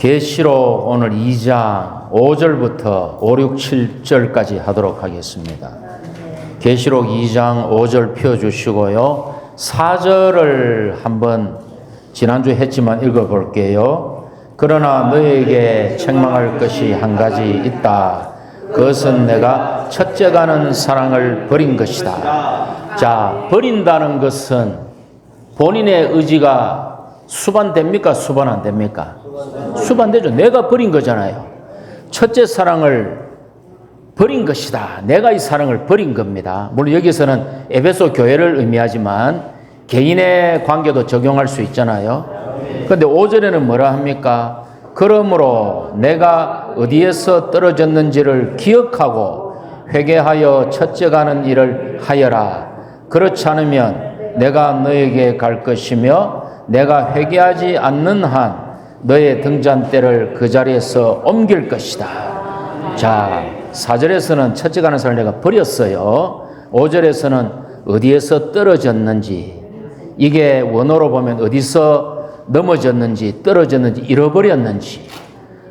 계시록 오늘 2장 5절부터 5, 6, 7절까지 하도록 하겠습니다. 계시록 2장 5절 펴주시고요. 4절을 한번 지난주에 했지만 읽어볼게요. 그러나 너에게 책망할 것이 한 가지 있다. 그것은 내가 첫째가는 사랑을 버린 것이다. 자, 버린다는 것은 본인의 의지가 수반됩니까? 수반 안 됩니까? 수반되죠. 내가 버린 거잖아요. 첫째 사랑을 버린 것이다. 내가 이 사랑을 버린 겁니다. 물론 여기서는 에베소 교회를 의미하지만 개인의 관계도 적용할 수 있잖아요. 그런데 5절에는 뭐라 합니까? 그러므로 내가 어디에서 떨어졌는지를 기억하고 회개하여 첫째가는 일을 하여라. 그렇지 않으면 내가 너에게 갈 것이며 내가 회개하지 않는 한 너의 등잔대를 그 자리에서 옮길 것이다. 자, 4절에서는 첫째가는 사람을 내가 버렸어요. 5절에서는 어디에서 떨어졌는지, 이게 원어로 보면 어디서 넘어졌는지, 떨어졌는지, 잃어버렸는지,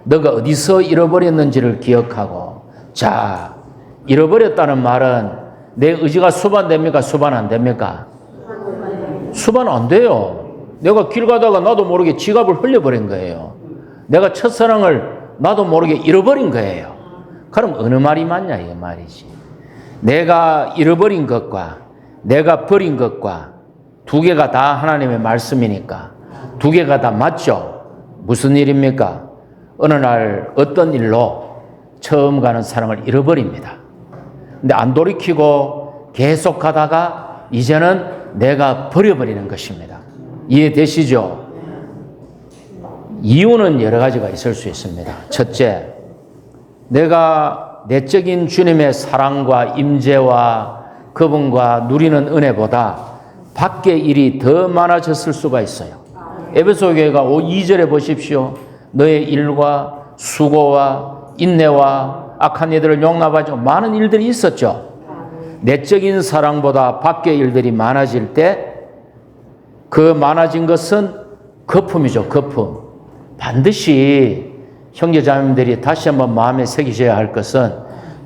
너가 어디서 잃어버렸는지를 기억하고. 자, 잃어버렸다는 말은 내 의지가 수반됩니까? 수반 안 됩니까? 수반 안 돼요. 내가 길 가다가 나도 모르게 지갑을 흘려버린 거예요. 내가 첫사랑을 나도 모르게 잃어버린 거예요. 그럼 어느 말이 맞냐 이 말이지. 내가 잃어버린 것과 내가 버린 것과 두 개가 다 하나님의 말씀이니까 두 개가 다 맞죠. 무슨 일입니까? 어느 날 어떤 일로 처음 가는 사랑을 잃어버립니다. 근데 안 돌이키고 계속 가다가 이제는 내가 버려버리는 것입니다. 이해되시죠? 이유는 여러 가지가 있을 수 있습니다. 첫째, 내가 내적인 주님의 사랑과 임재와 그분과 누리는 은혜보다 밖의 일이 더 많아졌을 수가 있어요. 에베소 교회가 2절에 보십시오. 너의 일과 수고와 인내와 악한 일들을 용납하지 많은 일들이 있었죠. 내적인 사랑보다 밖의 일들이 많아질 때 그 많아진 것은 거품이죠. 거품. 반드시 형제자매들이 다시 한번 마음에 새기셔야 할 것은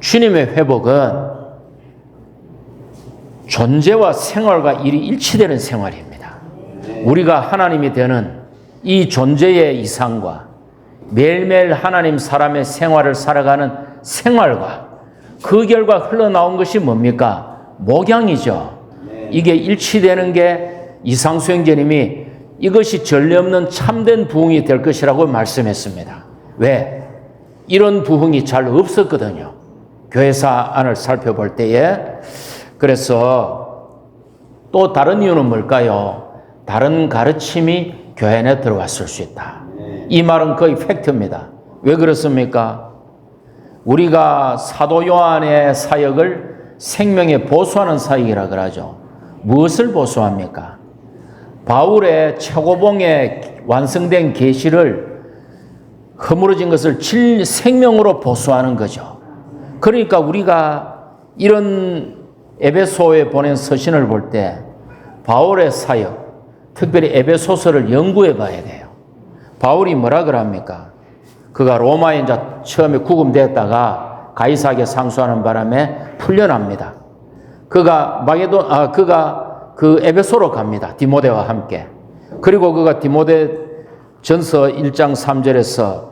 주님의 회복은 존재와 생활과 일이 일치되는 생활입니다. 우리가 하나님이 되는 이 존재의 이상과 매일매일 하나님 사람의 생활을 살아가는 생활과 그 결과 흘러나온 것이 뭡니까? 목양이죠. 이게 일치되는 게 이상수 형제님이 이것이 전례 없는 참된 부흥이 될 것이라고 말씀했습니다. 왜? 이런 부흥이 잘 없었거든요. 교회사 안을 살펴볼 때에. 그래서 또 다른 이유는 뭘까요? 다른 가르침이 교회 안에 들어왔을 수 있다. 이 말은 거의 팩트입니다. 왜 그렇습니까? 우리가 사도 요한의 사역을 생명에 보수하는 사역이라 그러죠. 무엇을 보수합니까? 바울의 최고봉에 완성된 계시를 허물어진 것을 생명으로 보수하는 거죠. 그러니까 우리가 이런 에베소에 보낸 서신을 볼 때 바울의 사역, 특별히 에베소서를 연구해 봐야 돼요. 바울이 뭐라 그럽니까? 그가 로마에 이제 처음에 구금됐다가 가이사에게 상수하는 바람에 풀려납니다. 그가 그 에베소로 갑니다. 디모데와 함께. 그리고 그가 디모데 전서 1장 3절에서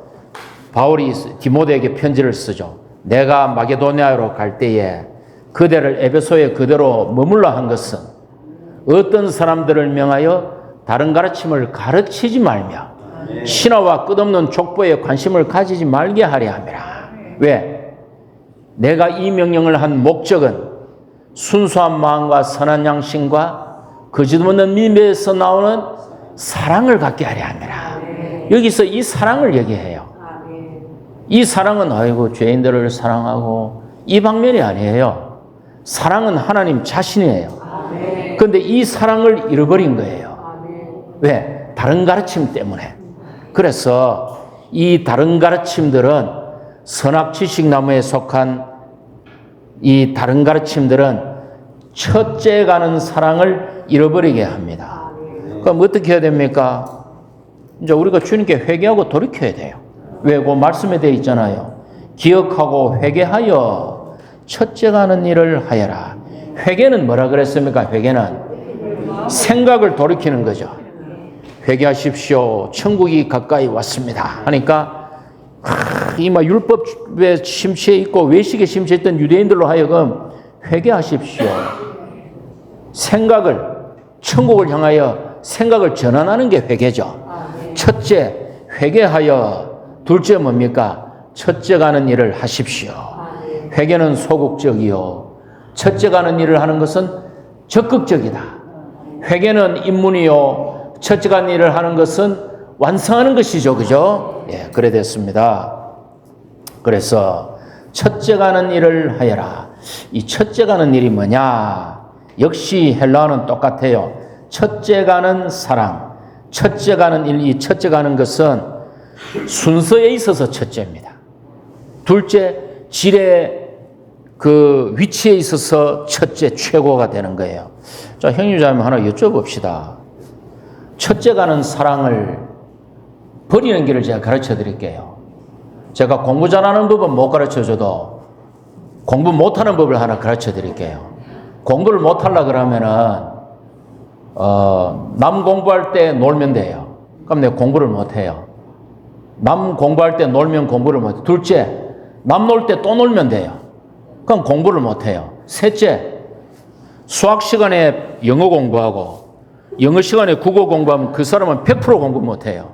바울이 디모데에게 편지를 쓰죠. 내가 마게도니아로 갈 때에 그대를 에베소에 그대로 머물러 한 것은 어떤 사람들을 명하여 다른 가르침을 가르치지 말며 신화와 끝없는 족보에 관심을 가지지 말게 하려 함이라. 왜? 내가 이 명령을 한 목적은 순수한 마음과 선한 양심과 거짓없는 믿음에서 나오는 사랑을 갖게 하려 함이라. 여기서 이 사랑을 얘기해요. 이 사랑은 아이고 죄인들을 사랑하고 이 방면이 아니에요. 사랑은 하나님 자신이에요. 그런데 이 사랑을 잃어버린 거예요. 왜? 다른 가르침 때문에. 그래서 이 다른 가르침들은 선악지식나무에 속한 이 다른 가르침들은 첫째 가는 사랑을 잃어버리게 합니다. 그럼 어떻게 해야 됩니까? 이제 우리가 주님께 회개하고 돌이켜야 돼요. 왜? 그 말씀에 되어 있잖아요. 기억하고 회개하여 첫째가 하는 일을 하여라. 회개는 뭐라 그랬습니까? 회개는 생각을 돌이키는 거죠. 회개하십시오. 천국이 가까이 왔습니다. 하니까 이마 율법에 심취해 있고 외식에 심취했던 유대인들로 하여금 회개하십시오. 생각을, 천국을 향하여 생각을 전환하는 게 회개죠. 첫째, 회개하여. 둘째 뭡니까? 첫째가 하는 일을 하십시오. 회개는 소극적이요. 첫째가 하는 일을 하는 것은 적극적이다. 회개는 입문이요. 첫째가 하는 일을 하는 것은 완성하는 것이죠. 그죠? 예, 그래 됐습니다. 그래서 첫째가 하는 일을 하여라. 이 첫째가 하는 일이 뭐냐? 역시 헬라어는 똑같아요. 첫째가 하는 사랑. 첫째가 하는 일, 이 첫째가 하는 것은 순서에 있어서 첫째입니다. 둘째, 질의 그 위치에 있어서 첫째, 최고가 되는 거예요. 자, 형님자님 하나 여쭤봅시다. 첫째가 하는 사랑을 버리는 길을 제가 가르쳐 드릴게요. 제가 공부 잘하는 법은 못 가르쳐 줘도 공부 못하는 법을 하나 가르쳐 드릴게요. 공부를 못하려고 그러면은 남 공부할 때 놀면 돼요. 그럼 내가 공부를 못해요. 남 공부할 때 놀면 공부를 못해요. 둘째, 남 놀 때 또 놀면 돼요. 그럼 공부를 못해요. 셋째, 수학 시간에 영어 공부하고 영어 시간에 국어 공부하면 그 사람은 100% 공부 못해요.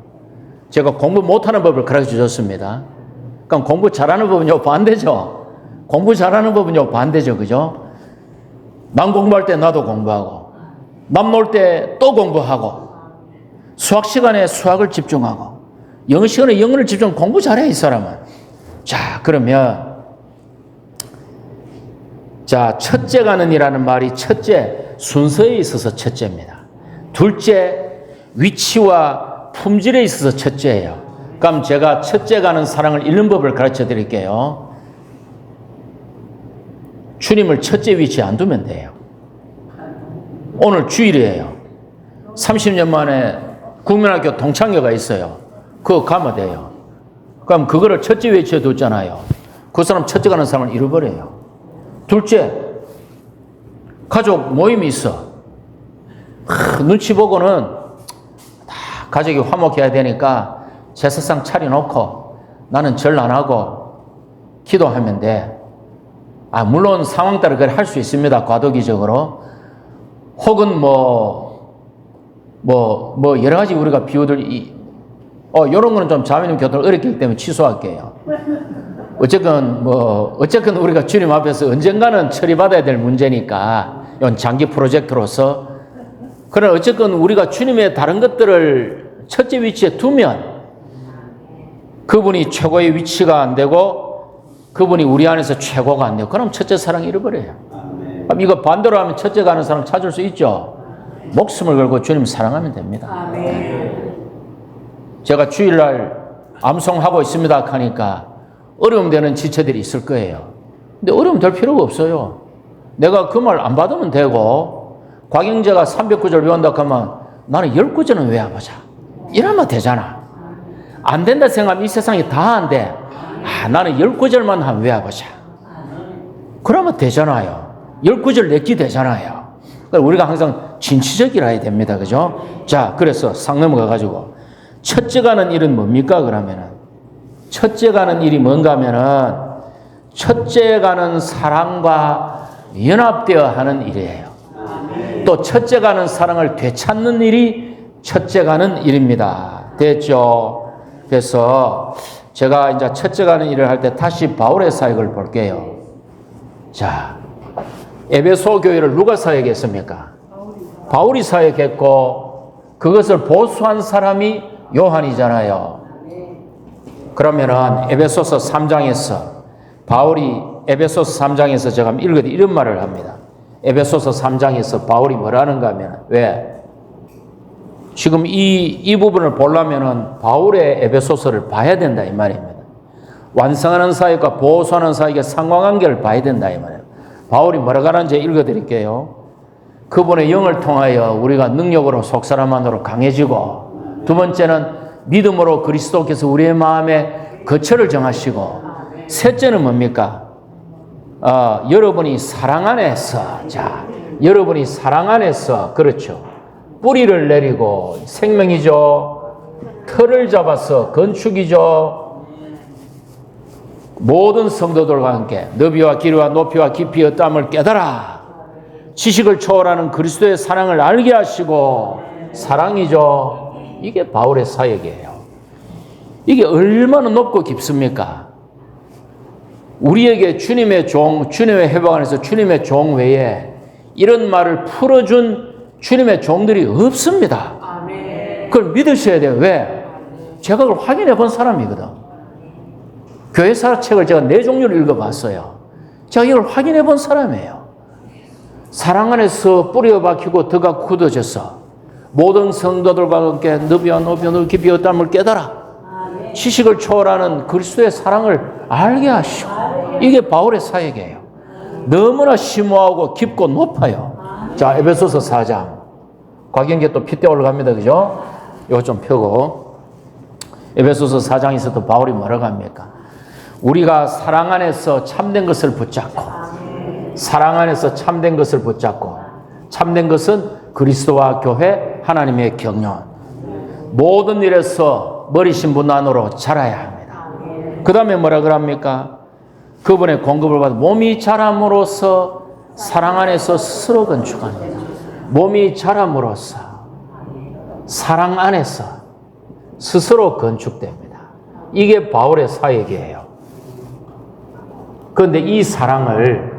제가 공부 못하는 법을 가르쳐 줬습니다. 그럼 공부 잘하는 법은요, 반대죠. 공부 잘하는 법은요, 반대죠. 그죠? 남 공부할 때 나도 공부하고 남 놀 때 또 공부하고 수학 시간에 수학을 집중하고 영어 시간에 영어를 집중 공부 잘해 이 사람은. 자, 그러면 자, 첫째가 하는 일이라는 말이 첫째, 순서에 있어서 첫째입니다. 둘째, 위치와 품질에 있어서 첫째예요. 그럼 제가 첫째가 하는 사랑을 잃는 법을 가르쳐 드릴게요. 주님을 첫째 위치에 안 두면 돼요. 오늘 주일이에요. 30년 만에 국민학교 동창회가 있어요. 그거 가면 돼요. 그럼 그거를 첫째 위치에 뒀잖아요. 그 사람 첫째가 하는 사람을 잃어버려요. 둘째, 가족 모임이 있어. 눈치 보고는 다 가족이 화목해야 되니까 제사상 차려놓고 나는 절 안 하고 기도하면 돼. 물론 상황 따라 그걸 할 수 있습니다. 과도기적으로. 혹은 여러 가지 우리가 비유들, 요런 거는 좀 자매님 교통을 어렵기 때문에 취소할게요. 어쨌건 우리가 주님 앞에서 언젠가는 처리받아야 될 문제니까, 이건 장기 프로젝트로서. 그러나 어쨌건 우리가 주님의 다른 것들을 첫째 위치에 두면 그분이 최고의 위치가 안 되고 그분이 우리 안에서 최고가 안 되고 그럼 첫째 사랑 잃어버려요. 그럼 이거 반대로 하면 첫째가 하는 사랑 찾을 수 있죠. 목숨을 걸고 주님 사랑하면 됩니다. 제가 주일날 암송하고 있습니다 하니까 어려움 되는 지체들이 있을 거예요. 근데 어려움 될 필요가 없어요. 내가 그 말 안 받으면 되고 곽영재가 300구절 외운다 하면 나는 10구절은 외워보자. 이러면 되잖아. 안 된다 생각하면 이 세상이 다 안 돼. 나는 10구절만 한번 외워보자. 그러면 되잖아요. 10구절 냈기 되잖아요. 우리가 항상 진취적이라 해야 됩니다. 그죠? 자, 그래서 상 넘어가가지고 첫째가 하는 일은 뭡니까? 그러면은 첫째가 하는 일이 뭔가 하면은 첫째가 하는 사랑과 연합되어 하는 일이에요. 또 첫째가 하는 사랑을 되찾는 일이 첫째가 하는 일입니다. 됐죠? 그래서 제가 이제 첫째가 하는 일을 할 때 다시 바울의 사역을 볼게요. 자, 에베소 교회를 누가 사역했습니까? 바울이 사역했고 그것을 보수한 사람이 요한이잖아요. 그러면은 에베소서 3장에서 바울이 에베소서 3장에서 제가 읽어도 이런 말을 합니다. 에베소서 3장에서 바울이 뭐라는가 하면 왜? 지금 이 부분을 보려면은 바울의 에베소서를 봐야 된다 이 말입니다. 완성하는 사역과 보수하는 사역의 상관관계를 봐야 된다 이 말이에요. 바울이 뭐라고 하는지 읽어드릴게요. 그분의 영을 통하여 우리가 능력으로 속사람 안으로 강해지고 두 번째는 믿음으로 그리스도께서 우리의 마음에 거처를 정하시고, 셋째는 뭡니까? 여러분이 사랑 안에서, 자, 여러분이 사랑 안에서, 그렇죠. 뿌리를 내리고 생명이죠. 틀을 잡아서 건축이죠. 모든 성도들과 함께 너비와 길이와 높이와 깊이의 땀을 깨달아 지식을 초월하는 그리스도의 사랑을 알게 하시고, 사랑이죠. 이게 바울의 사역이에요. 이게 얼마나 높고 깊습니까? 우리에게 주님의 종, 주님의 회복 안에서 주님의 종 외에 이런 말을 풀어준 주님의 종들이 없습니다. 그걸 믿으셔야 돼요. 왜? 제가 그걸 확인해 본 사람이거든. 교회사 책을 제가 4종류를 읽어봤어요. 제가 이걸 확인해 본 사람이에요. 사랑 안에서 뿌려 박히고 덕가 굳어져서 모든 성도들과 함께 너비와 높이와 깊이와 땀을 깨달아 지식을 초월하는 그리스도의 사랑을 알게 하시고, 이게 바울의 사역이에요. 너무나 심오하고 깊고 높아요. 자, 에베소서 4장. 곽영계 또 핏대 올라갑니다. 그죠? 이거 좀 펴고. 에베소서 4장에서도 바울이 뭐라고 합니까? 우리가 사랑 안에서 참된 것을 붙잡고, 사랑 안에서 참된 것을 붙잡고, 참된 것은 그리스도와 교회, 하나님의 경륜. 모든 일에서 머리 신분 안으로 자라야 합니다. 그 다음에 뭐라 그럽니까? 그분의 공급을 받아 몸이 자람으로써 사랑 안에서 스스로 건축합니다. 몸이 자람으로써 사랑 안에서 스스로 건축됩니다. 이게 바울의 사역이에요. 그런데 이 사랑을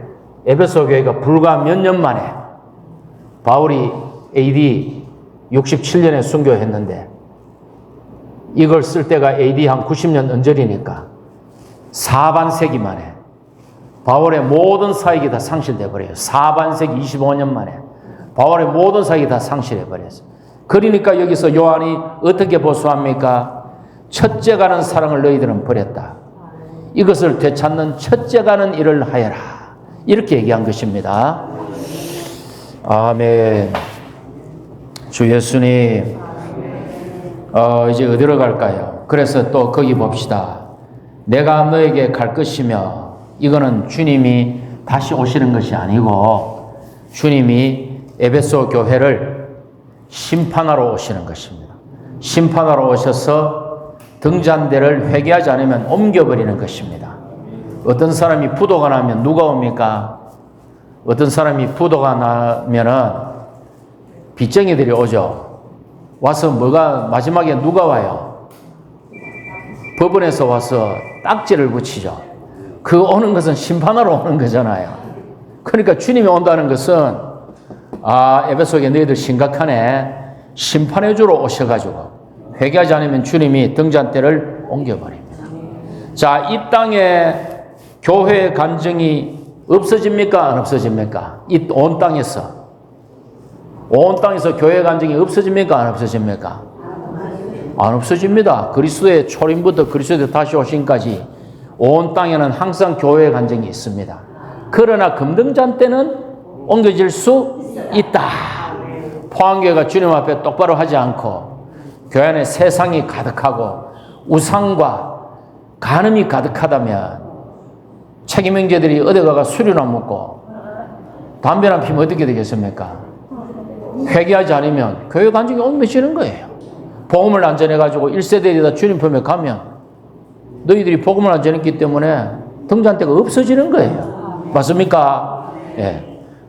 에베소 교회가 불과 몇 년 만에, 바울이 AD 67년에 순교했는데 이걸 쓸 때가 AD 한 90년 언저리니까 4반세기 만에 바울의 모든 사역이 다 상실돼 버려요. 4반세기 25년 만에 바울의 모든 사역이 다 상실해 버렸어요. 그러니까 여기서 요한이 어떻게 보수합니까? 첫째 가는 사랑을 너희들은 버렸다. 이것을 되찾는 첫째 가는 일을 하여라. 이렇게 얘기한 것입니다. 아멘. 주 예수님, 이제 어디로 갈까요? 그래서 또 거기 봅시다. 내가 너에게 갈 것이며, 이거는 주님이 다시 오시는 것이 아니고 주님이 에베소 교회를 심판하러 오시는 것입니다. 심판하러 오셔서 등잔대를 회개하지 않으면 옮겨버리는 것입니다. 어떤 사람이 부도가 나면 누가 옵니까? 어떤 사람이 부도가 나면은 빚쟁이들이 오죠. 와서 뭐가 마지막에 누가 와요? 법원에서 와서 딱지를 붙이죠. 그 오는 것은 심판하러 오는 거잖아요. 그러니까 주님이 온다는 것은, 에베소에 너희들 심각하네. 심판해 주러 오셔가지고 회개하지 않으면 주님이 등잔대를 옮겨버립니다. 자, 이 땅에 교회의 간증이 없어집니까? 안 없어집니까? 이 온 땅에서. 온 땅에서 교회 간증이 없어집니까? 안 없어집니까? 안 없어집니다. 그리스도의 초림부터 그리스도의 다시 오심까지 온 땅에는 항상 교회의 간증이 있습니다. 그러나 금등잔대는 옮겨질 수 있다. 포항교회가 주님 앞에 똑바로 하지 않고 교회 안에 세상이 가득하고 우상과 간음이 가득하다면 책임 형제들이 어디 가가 술이나 먹고 담배나 피면 어떻게 되겠습니까? 회개하지 않으면 교회 간증이 옮겨지는 거예요. 복음을 안 전해가지고 1세대에다 주님 품에 가면 너희들이 복음을 안 전했기 때문에 등잔대가 없어지는 거예요. 맞습니까? 예.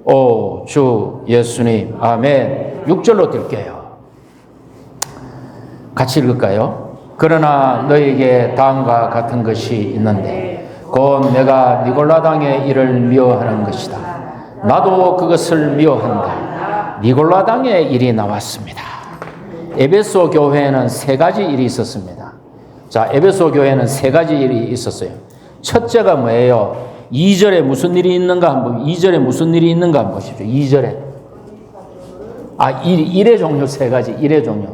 오, 주 예수님, 아멘. 6절로 뛸게요. 같이 읽을까요? 그러나 너에게 다음과 같은 것이 있는데 곧 내가 니골라당의 일을 미워하는 것이다. 나도 그것을 미워한다. 니골라당의 일이 나왔습니다. 에베소 교회에는 3가지 일이 있었습니다. 자, 에베소 교회에는 3가지 일이 있었어요. 첫째가 뭐예요? 2절에 무슨 일이 있는가 한번, 2절에 무슨 일이 있는가 한번 보십시오. 2절에. 일의 종류 3가지, 일의 종류.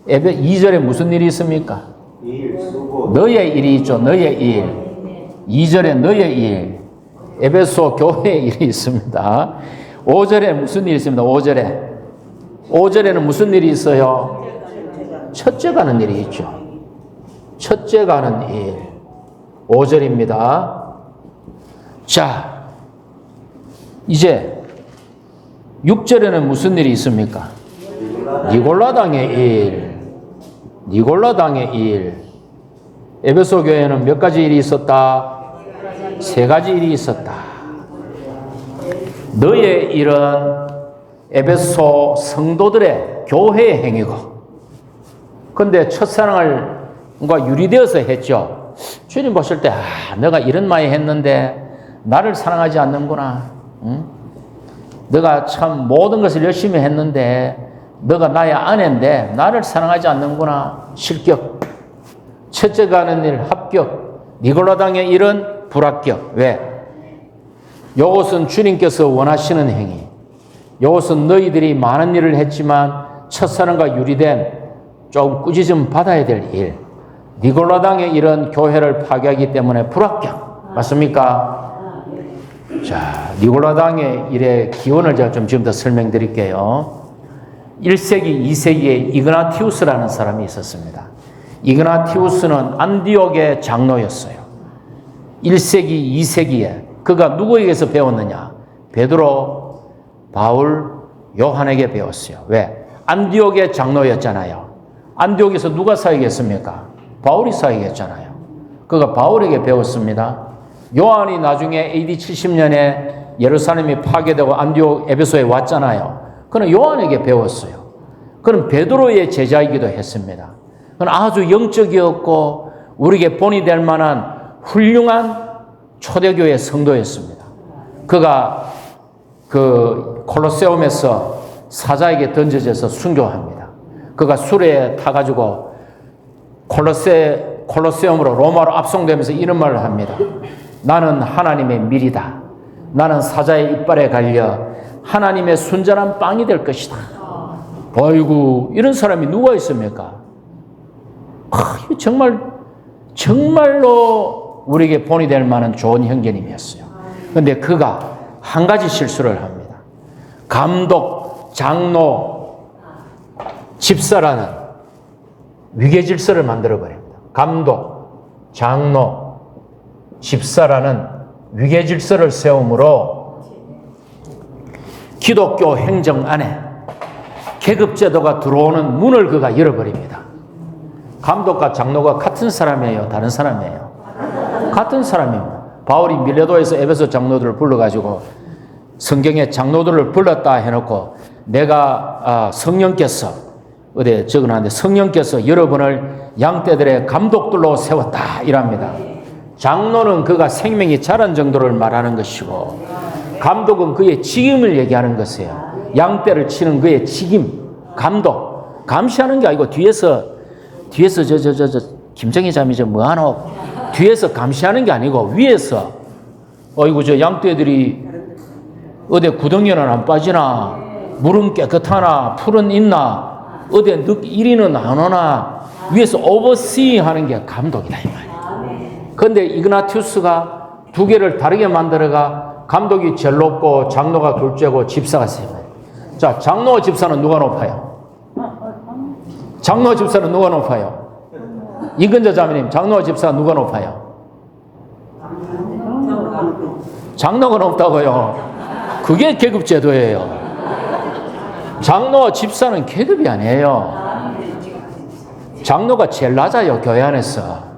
2절에 무슨 일이 있습니까? 너의 일이 있죠. 너의 일. 2절에 너의 일. 에베소 교회의 일이 있습니다. 5절에 무슨 일이 있습니다. 5절에는 무슨 일이 있어요? 첫째 가는 일이 있죠. 첫째 가는 일. 5절입니다. 자, 이제 6절에는 무슨 일이 있습니까? 니골라당의 일. 니골라당의 일. 에베소 교회에는 몇 가지 일이 있었다? 3가지 일이 있었다. 너의 일은 에베소 성도들의 교회의 행위고, 근데 첫사랑과 유리되어서 했죠. 주님 보실 때, 내가 이런 많이 했는데 나를 사랑하지 않는구나. 응? 너가 참 모든 것을 열심히 했는데 너가 나의 아내인데 나를 사랑하지 않는구나. 실격. 첫째가 하는 일 합격. 니골라당의 일은 불합격. 왜? 이것은 주님께서 원하시는 행위. 이것은 너희들이 많은 일을 했지만 첫사랑과 유리된 좀 꾸짖음 받아야 될 일. 니골라당의 일은 교회를 파괴하기 때문에 불합격. 맞습니까? 자, 니골라당의 일의 기원을 제가 좀 지금부터 설명드릴게요. 1세기, 2세기에 이그나티우스라는 사람이 있었습니다. 이그나티우스는 안디옥의 장로였어요. 1세기, 2세기에 그가 누구에게서 배웠느냐? 베드로, 바울, 요한에게 배웠어요. 왜? 안디옥의 장로였잖아요. 안디옥에서 누가 사역했습니까? 바울이 사역했잖아요. 그가 바울에게 배웠습니다. 요한이 나중에 AD 70년에 예루살렘이 파괴되고 안디옥 에베소에 왔잖아요. 그는 요한에게 배웠어요. 그는 베드로의 제자이기도 했습니다. 그는 아주 영적이었고 우리에게 본이 될 만한 훌륭한 초대교회 성도였습니다. 그가 그 콜로세움에서 사자에게 던져져서 순교합니다. 그가 수레에 타가지고 콜로세움으로 로마로 압송되면서 이런 말을 합니다. 나는 하나님의 밀이다. 나는 사자의 이빨에 갈려 하나님의 순전한 빵이 될 것이다. 어이구, 이런 사람이 누가 있습니까? 정말로 우리에게 본이 될 만한 좋은 형제님이었어요. 그런데 그가 한 가지 실수를 합니다. 감독, 장로, 집사라는 위계질서를 만들어버립니다. 감독, 장로, 집사라는 위계질서를 세움으로 기독교 행정 안에 계급제도가 들어오는 문을 그가 열어버립니다. 감독과 장로가 같은 사람이에요? 다른 사람이에요? 같은 사람입니다. 바울이 밀레도에서 에베소 장로들을 불러가지고 성경에 장로들을 불렀다 해놓고 내가 성령께서 어디에 적어놨는데 성령께서 여러분을 양떼들의 감독들로 세웠다 이랍니다. 장로는 그가 생명이 자란 정도를 말하는 것이고 감독은 그의 직임을 얘기하는 것이에요. 양떼를 치는 그의 직임, 감독. 감시하는 게 아니고 뒤에서 김정희 자매저 뭐하노? 뒤에서 감시하는 게 아니고 위에서 어이구 저 양떼들이 어디 구덩이는 안 빠지나? 물은 깨끗하나? 풀은 있나? 어디 이리는 안 오나? 위에서 오버시 하는 게 감독이다 이 말이에요. 그런데 이그나티우스가 두 개를 다르게 만들어가 감독이 제일 높고 장로가 둘째고 집사가 셋이에요. 자, 장로와 집사는 누가 높아요? 장로와 집사는 누가 높아요? 이근자 자매님, 장로와 집사 누가 높아요? 장로가 높다고요. 그게 계급 제도예요. 장로와 집사는 계급이 아니에요. 장로가 제일 낮아요. 교회 안에서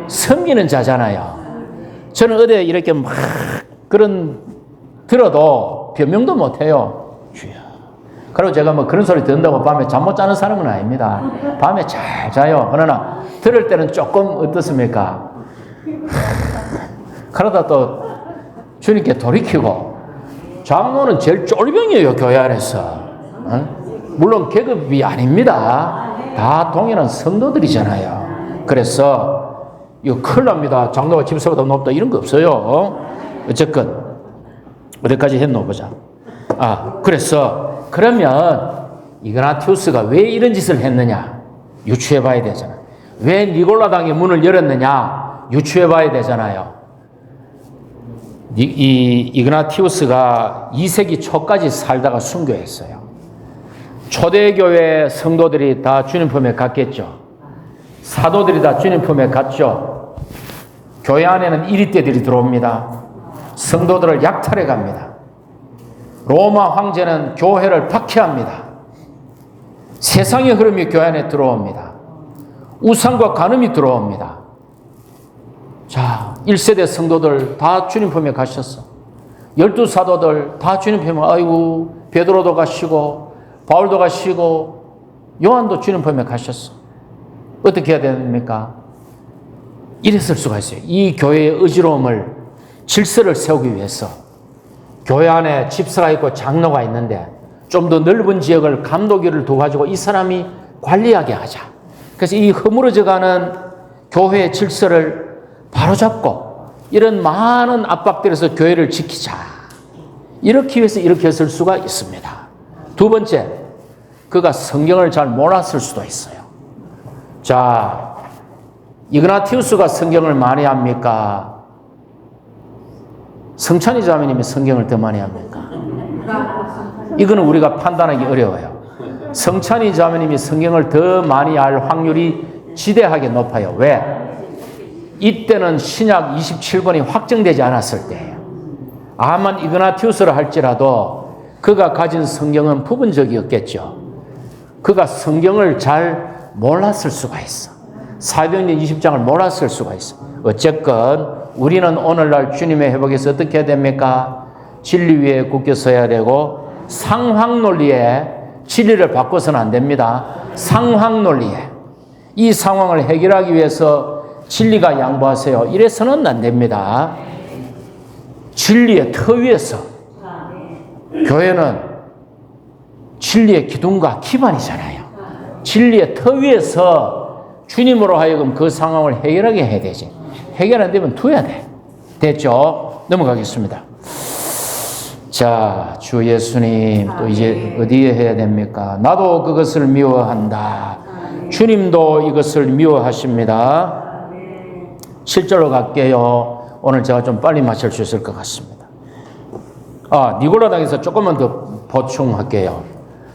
섬기는 자잖아요. 저는 어디 이렇게 막 그런 들어도 변명도 못해요. 주여. 그리고 제가 뭐 그런 소리 듣는다고 밤에 잠 못 자는 사람은 아닙니다. 밤에 잘 자요. 그러나 들을 때는 조금 어떻습니까? 그러다 또 주님께 돌이키고 장로는 제일 쫄병이에요. 교회 안에서. 물론 계급이 아닙니다. 다 동일한 성도들이잖아요. 그래서 이거 큰일 납니다. 장로가 집사보다 높다 이런 거 없어요. 어쨌건 어디까지 했노 보자. 그래서 그러면 이그나티우스가 왜 이런 짓을 했느냐 유추해 봐야 되잖아요. 왜 니골라당의 문을 열었느냐 유추해 봐야 되잖아요. 이그나티우스가 2세기 초까지 살다가 순교했어요. 초대교회 성도들이 다 주님 품에 갔겠죠. 사도들이 다 주님 품에 갔죠. 교회 안에는 이리떼들이 들어옵니다. 성도들을 약탈해 갑니다. 로마 황제는 교회를 박해합니다. 세상의 흐름이 교회 안에 들어옵니다. 우상과 간음이 들어옵니다. 자, 1세대 성도들 다 주님 품에 가셨어. 12사도들 다 주님 품에, 아이고, 베드로도 가시고, 바울도 가시고, 요한도 주님 품에 가셨어. 어떻게 해야 됩니까? 이랬을 수가 있어요. 이 교회의 어지러움을, 질서를 세우기 위해서 교회 안에 집사가 있고 장로가 있는데 좀 더 넓은 지역을 감독위를 둬가지고 이 사람이 관리하게 하자. 그래서 이 허물어져가는 교회의 질서를 바로잡고 이런 많은 압박들에서 교회를 지키자. 이렇게 해서 이렇게 했을 수가 있습니다. 두 번째, 그가 성경을 잘 몰랐을 수도 있어요. 자, 이그나티우스가 성경을 많이 합니까? 성찬이 자매님이 성경을 더 많이 합니까? 이거는 우리가 판단하기 어려워요. 성찬이 자매님이 성경을 더 많이 알 확률이 지대하게 높아요. 왜? 이때는 신약 27권이 확정되지 않았을 때예요. 아만 이그나티우스를 할지라도 그가 가진 성경은 부분적이었겠죠. 그가 성경을 잘 몰랐을 수가 있어. 사도행전 20장을 몰랐을 수가 있어. 어쨌건 우리는 오늘날 주님의 회복에서 어떻게 해야 됩니까? 진리 위에 굳게 서야 되고 상황 논리에 진리를 바꿔서는 안 됩니다. 상황 논리에 이 상황을 해결하기 위해서 진리가 양보하세요. 이래서는 안 됩니다. 진리의 터 위에서 교회는 진리의 기둥과 기반이잖아요. 진리의 터 위에서 주님으로 하여금 그 상황을 해결하게 해야 되지. 해결 안 되면 두어야 돼. 됐죠? 넘어가겠습니다. 자, 주 예수님 또 이제 어디에 해야 됩니까? 나도 그것을 미워한다. 주님도 이것을 미워하십니다. 7절로 갈게요. 오늘 제가 좀 빨리 마칠 수 있을 것 같습니다. 니골라당에서 조금만 더 보충할게요.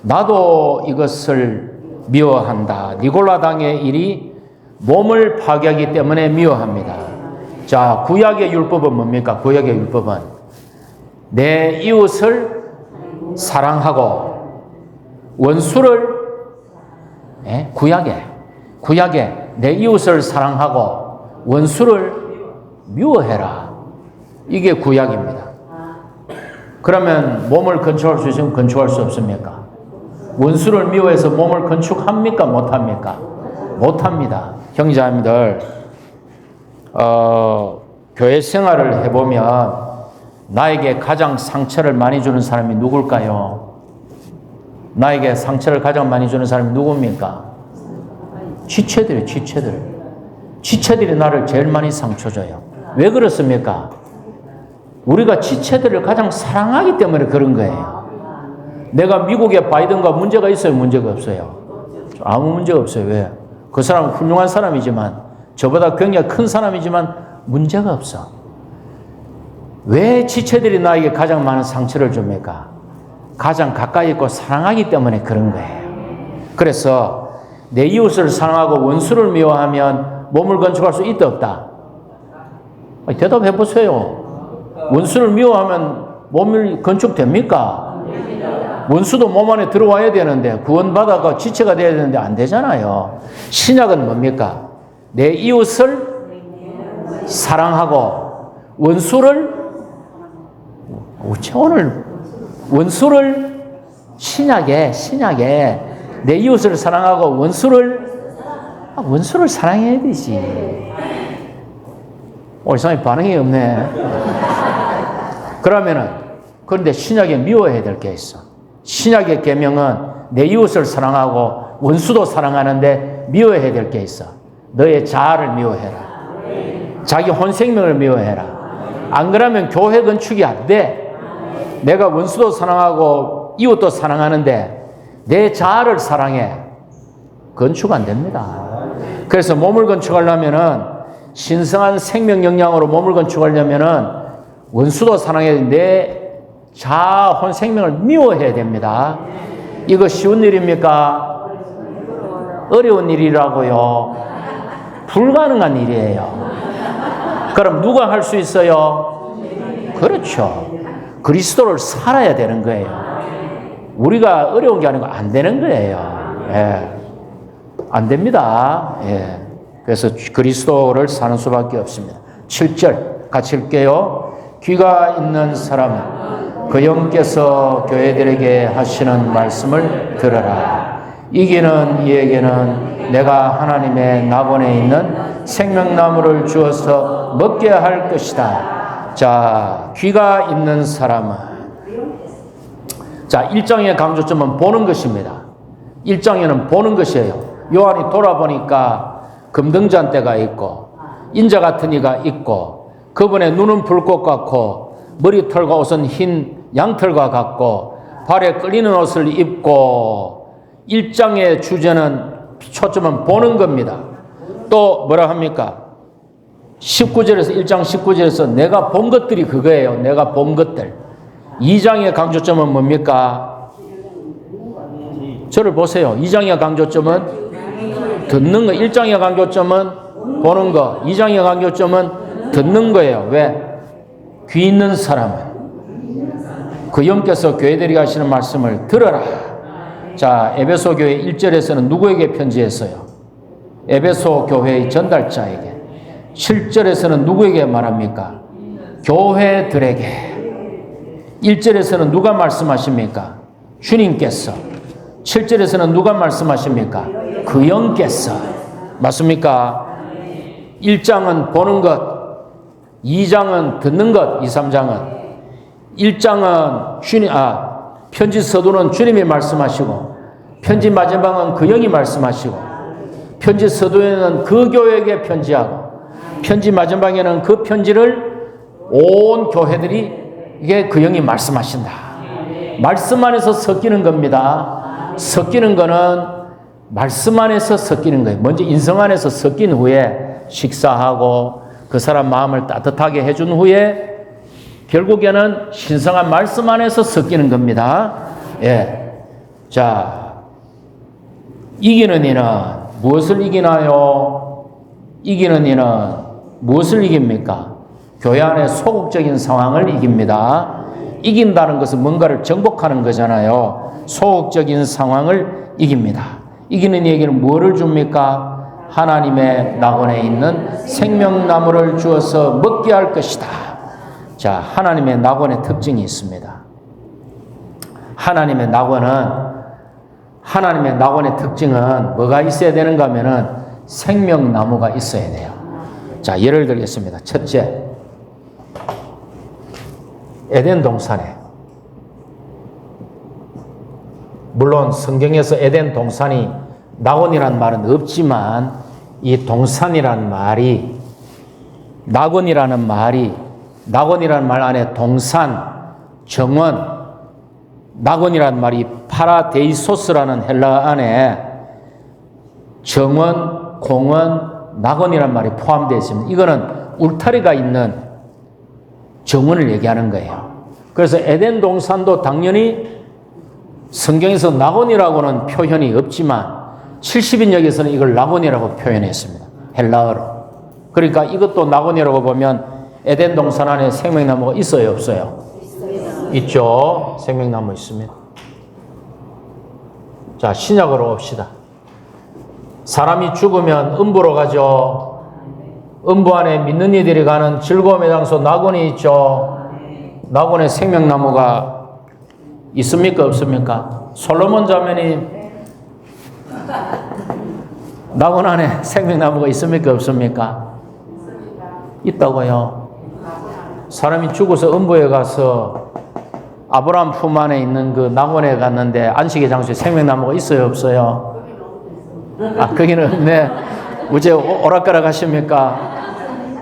나도 이것을 미워한다. 니골라당의 일이 몸을 파괴하기 때문에 미워합니다. 자, 구약의 율법은 뭡니까? 구약의 율법은 내 이웃을 사랑하고 원수를 구약에 내 이웃을 사랑하고 원수를 미워해라. 이게 구약입니다. 그러면 몸을 건축할 수 있으면 건축할 수 없습니까? 원수를 미워해서 몸을 건축합니까? 못합니까? 못합니다. 형제자매들, 교회 생활을 해보면 나에게 가장 상처를 많이 주는 사람이 누굴까요? 나에게 상처를 가장 많이 주는 사람이 누굽니까? 지체들이에요. 지체들이 나를 제일 많이 상처 줘요. 왜 그렇습니까? 우리가 지체들을 가장 사랑하기 때문에 그런 거예요. 내가 미국의 바이든과 문제가 있어요? 문제가 없어요? 아무 문제가 없어요. 왜? 그 사람은 훌륭한 사람이지만, 저보다 굉장히 큰 사람이지만 문제가 없어. 왜 지체들이 나에게 가장 많은 상처를 줍니까? 가장 가까이 있고 사랑하기 때문에 그런 거예요. 그래서 내 이웃을 사랑하고 원수를 미워하면 몸을 건축할 수 있다 없다? 대답해 보세요. 원수를 미워하면 몸이 건축됩니까? 원수도 몸 안에 들어와야 되는데, 구원받아가 지체가 돼야 되는데 안 되잖아요. 신약은 뭡니까? 내 이웃을 사랑하고 원수를, 오늘 원수를 신약에 내 이웃을 사랑하고 원수를 사랑해야 되지. 이상하게 반응이 없네. 그런데 신약에 미워해야 될 게 있어. 신약의 계명은 내 이웃을 사랑하고 원수도 사랑하는데 미워해야 될 게 있어. 너의 자아를 미워해라. 자기 혼생명을 미워해라. 안 그러면 교회 건축이 안 돼. 내가 원수도 사랑하고 이웃도 사랑하는데 내 자아를 사랑해. 건축 안 됩니다. 그래서 몸을 건축하려면은, 신성한 생명 영양으로 몸을 건축하려면은 원수도 사랑해야 돼. 내 자아 혼생명을 미워해야 됩니다. 이거 쉬운 일입니까? 어려운 일이라고요. 불가능한 일이에요. 그럼 누가 할 수 있어요? 그렇죠. 그리스도를 살아야 되는 거예요. 우리가 어려운 게 아니고 안 되는 거예요. 예. 안 됩니다. 예. 그래서 그리스도를 사는 수밖에 없습니다. 7절 같이 읽게요. 귀가 있는 사람은 그 영께서 교회들에게 하시는 말씀을 들어라. 이기는 이에게는 내가 하나님의 낙원에 있는 생명나무를 주어서 먹게 할 것이다. 자, 귀가 있는 사람은, 자, 1장의 강조점은 보는 것입니다. 1장에는 보는 것이에요. 요한이 돌아보니까 금등잔대가 있고 인자 같은 이가 있고 그분의 눈은 불꽃 같고 머리털과 옷은 흰 양털과 같고 발에 끌리는 옷을 입고 1장의 주제는 초점은 보는 겁니다. 또 뭐라 합니까? 19절에서 1장 19절에서 내가 본 것들이 그거예요. 내가 본 것들. 2장의 강조점은 뭡니까? 저를 보세요. 2장의 강조점은 듣는 거. 1장의 강조점은 보는 거. 2장의 강조점은 듣는 거예요. 왜? 귀 있는 사람은 그 영께서 교회들이 하시는 말씀을 들어라. 자, 에베소 교회 1절에서는 누구에게 편지했어요? 에베소 교회의 전달자에게. 7절에서는 누구에게 말합니까? 교회들에게. 1절에서는 누가 말씀하십니까? 주님께서. 7절에서는 누가 말씀하십니까? 그 영께서. 맞습니까? 1장은 보는 것, 2장은 듣는 것, 2, 3장은. 1장은 편지 서두는 주님이 말씀하시고, 편지 마지막은 그 영이 말씀하시고, 편지 서두에는 그 교회에게 편지하고, 편지 마지막에는 그 편지를 온 교회들이 이게 그 영이 말씀하신다. 말씀 안에서 섞이는 겁니다. 섞이는 거는 말씀 안에서 섞이는 거예요. 먼저 인성 안에서 섞인 후에 식사하고 그 사람 마음을 따뜻하게 해준 후에 결국에는 신성한 말씀 안에서 섞이는 겁니다. 예. 자, 이기는 이는 무엇을 이기나요? 이기는 이는 무엇을 이깁니까? 교회 안의 소극적인 상황을 이깁니다. 이긴다는 것은 뭔가를 정복하는 거잖아요. 소극적인 상황을 이깁니다. 이기는 이에게는 뭐를 줍니까? 하나님의 낙원에 있는 생명나무를 주어서 먹게 할 것이다. 자, 하나님의 낙원의 특징이 있습니다. 하나님의 낙원의 특징은 뭐가 있어야 되는가 하면은 생명나무가 있어야 돼요. 자, 예를 들겠습니다. 첫째, 에덴 동산에, 물론 성경에서 에덴 동산이 낙원이란 말은 없지만 이 동산이란 말이, 낙원이라는 말 안에 동산, 정원, 낙원이란 말이 파라데이소스라는 헬라 안에 정원, 공원, 낙원이란 말이 포함되어 있습니다. 이거는 울타리가 있는 정원을 얘기하는 거예요. 그래서 에덴 동산도 당연히 성경에서 낙원이라고는 표현이 없지만 70인역에서는 이걸 낙원이라고 표현했습니다. 헬라어로. 그러니까 이것도 낙원이라고 보면 에덴 동산 안에 생명나무가 있어요, 없어요? 있죠. 생명나무 있습니다. 자, 신약으로 옵시다. 사람이 죽으면 음부로 가죠. 음부 안에 믿는 이들이 가는 즐거움의 장소 낙원이 있죠. 낙원에 생명나무가 있습니까, 없습니까? 솔로몬 자매님, 낙원 안에 생명나무가 있습니까, 없습니까? 있다고요. 사람이 죽어서 음부에 가서 아브라함 품 안에 있는 그 낙원에 갔는데 안식의 장소에 생명나무가 있어요, 없어요? 거기는 없네. 어제 오락가락 하십니까?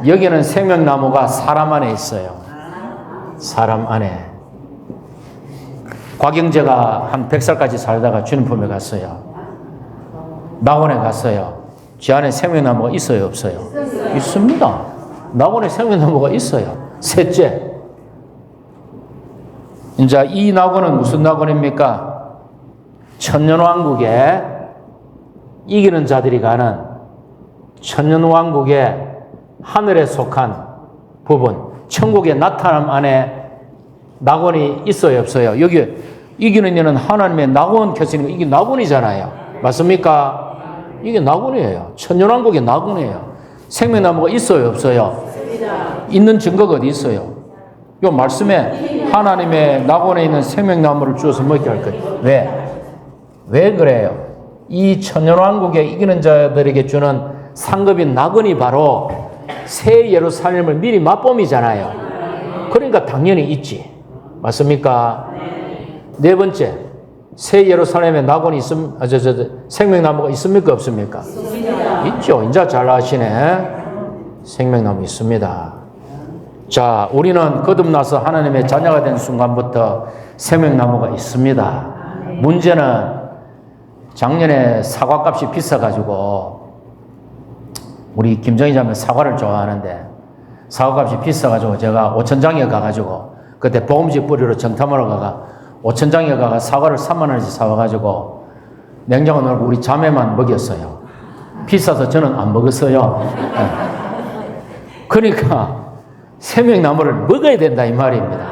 여기는 생명나무가 사람 안에 있어요. 사람 안에. 곽영재가 한 100살까지 살다가 주님 품에 갔어요. 낙원에 갔어요. 지 안에 생명나무가 있어요, 없어요? 있습니다. 낙원에 생명나무가 있어요. 셋째, 이제 이 낙원은 무슨 낙원입니까? 천년왕국에 이기는 자들이 가는 천년왕국에 하늘에 속한 부분. 천국의 나타남 안에 낙원이 있어요, 없어요? 여기 이기는 이는 하나님의 낙원 켜시는 거, 이게 낙원이잖아요. 맞습니까? 이게 낙원이에요. 천년왕국의 낙원이에요. 생명나무가 있어요, 없어요? 있는 증거가 어디 있어요? 요 말씀에 하나님의 낙원에 있는 생명나무를 주어서 먹게 할 거예요. 왜? 왜 그래요? 이 천년왕국에 이기는 자들에게 주는 상급인 낙원이 바로 새 예루살렘을 미리 맛봄이잖아요. 그러니까 당연히 있지. 맞습니까? 네 번째, 새 예루살렘에 낙원이 생명나무가 있습니까? 없습니까? 있죠. 이제 잘 아시네. 생명나무 있습니다. 자, 우리는 거듭나서 하나님의 자녀가 된 순간부터 생명나무가 있습니다. 문제는 작년에 사과값이 비싸가지고, 우리 김정희 자매 사과를 좋아하는데, 사과값이 비싸가지고 제가 오천장에 가가지고, 그때 보금지 뿌리로 정탐하러 가가, 오천장에 가가 사과를 3만 원씩 사와가지고, 냉장고 넣고 우리 자매만 먹였어요. 비싸서 저는 안 먹었어요. 그러니까, 생명나무를 먹어야 된다, 이 말입니다.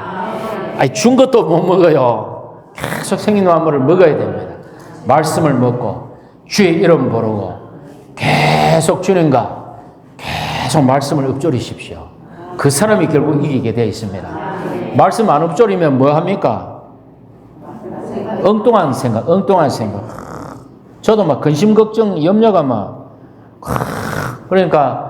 아니, 준 것도 못 먹어요. 계속 생명나무를 먹어야 됩니다. 말씀을 먹고, 주의 이름 부르고, 계속 주님과 계속 말씀을 읊조리십시오. 그 사람이 결국 이기게 되어 있습니다. 말씀 안 읊조리면 뭐 합니까? 엉뚱한 생각, 엉뚱한 생각. 저도 막 근심, 걱정, 염려가 막, 그러니까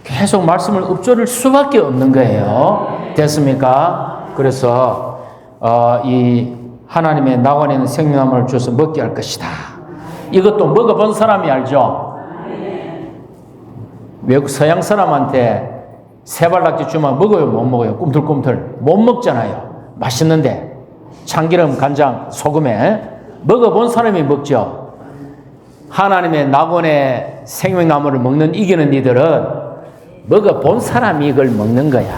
계속 말씀을 읊조릴 수밖에 없는 거예요. 됐습니까? 그래서, 이 하나님의 낙원에 있는 생명나무를 주어서 먹게 할 것이다. 이것도 먹어본 사람이 알죠? 외국 서양 사람한테 세발낙지 주면 먹어요, 못 먹어요? 꿈틀꿈틀. 못 먹잖아요. 맛있는데. 참기름, 간장, 소금에. 먹어본 사람이 먹죠. 하나님의 낙원의 생명나무를 먹는 이기는 이들은 먹어본 사람이 이걸 먹는 거야.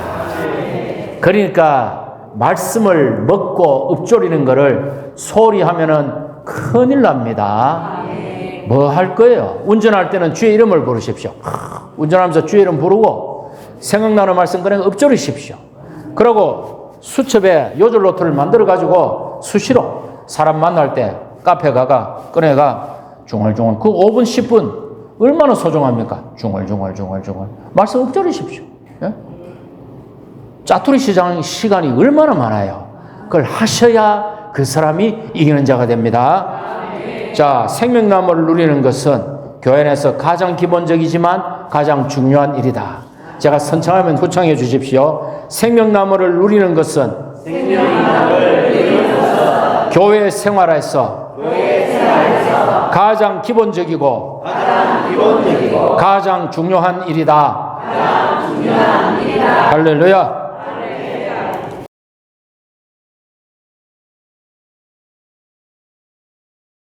그러니까 말씀을 먹고 읊조리는 거를 소홀히 하면은 큰일 납니다. 뭐 할 거예요? 운전할 때는 주의 이름을 부르십시오. 운전하면서 주의 이름 부르고 생각나는 말씀 그냥 읊조리십시오. 그리고 수첩에 요절노트를 만들어가지고 수시로 사람 만날 때 카페 가가 꺼내가 중얼중얼 그 5분 10분 얼마나 소중합니까? 중얼중얼 말씀 읊조리십시오. 예? 짜투리 시간이 얼마나 많아요. 그걸 하셔야 그 사람이 이기는 자가 됩니다. 자, 생명나무를 누리는 것은 교회 안에서 가장 기본적이지만 가장 중요한 일이다. 제가 선창하면 후창해 주십시오. 생명나무를 누리는 것은 교회 생활에서 가장 기본적이고 가장 중요한 일이다. 할렐루야.